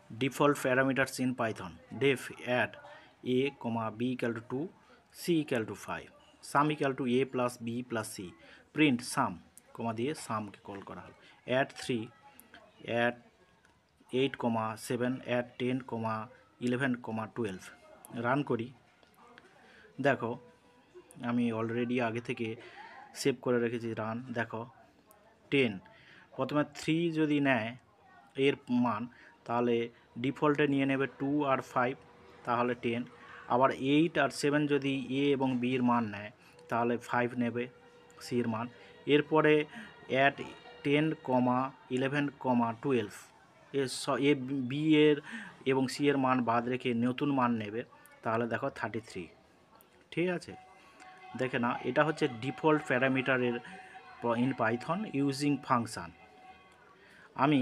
Default parameters in Python. Def add a, b equal to 2, c equal to 5, sum equal to a plus b plus c. Print sum, দিয়ে sum কে call করা হলো। Add 3, add 8, 7, add 10, 11, 12। Run করি। দেখো আমি already আগে থেকে save করে রেখেছি। রান। দেখো 10 প্রথমে 3 যদি নেয় এর মান, তাহলে ডিফল্টে নিয়ে নেবে 2 আর 5, তাহলে 10। আবার 8 আর 7 যদি এ এবং বির মান নেয়, তাহলে 5 নেবে সির মান। এরপরে অ্যাড 10, 11, 12 এ বি এর এবং সি এর মান বাদ রেখে নতুন মান নেবে, তাহলে দেখো 33। ঠিক আছে, দেখে না, এটা হচ্ছে ডিফল্ট প্যারামিটারের ইন পাইথন ইউজিং ফাংশান। আমি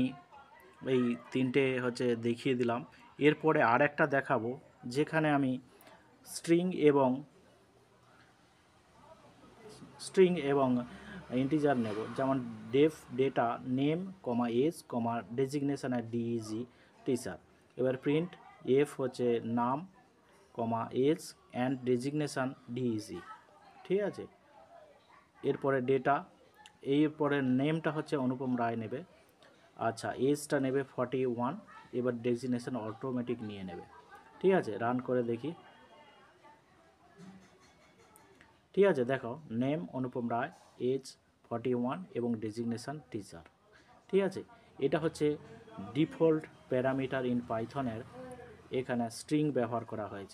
এই তিনটে হচ্ছে দেখিয়ে দিলাম। এরপরে আর একটা দেখাবো যেখানে আমি স্ট্রিং এবং ইন্টিজার নেব। যেমন def data name, age, designation আর ডিইজি টিচার। এবার প্রিন্ট এফ হচ্ছে নাম, এজ অ্যান্ড ডেজিগনেশন ডিইজি। ঠিক আছে, এরপরে ডেটা, এরপরে নেমটা হচ্ছে অনুপম রায় নেবে। আচ্ছা, এজটা নেবে 41। এবার ডেজিগনেশন অটোমেটিক নিয়ে নেবে। ঠিক আছে, রান করে দেখি। ঠিক আছে, দেখো নেম অনুপম রায়, এজ 41 এবং ডেজিগনেশন টিচার। ঠিক আছে, এটা হচ্ছে ডিফল্ট প্যারামিটার ইন পাইথনের, এখানে স্ট্রিং ব্যবহার করা হয়েছে।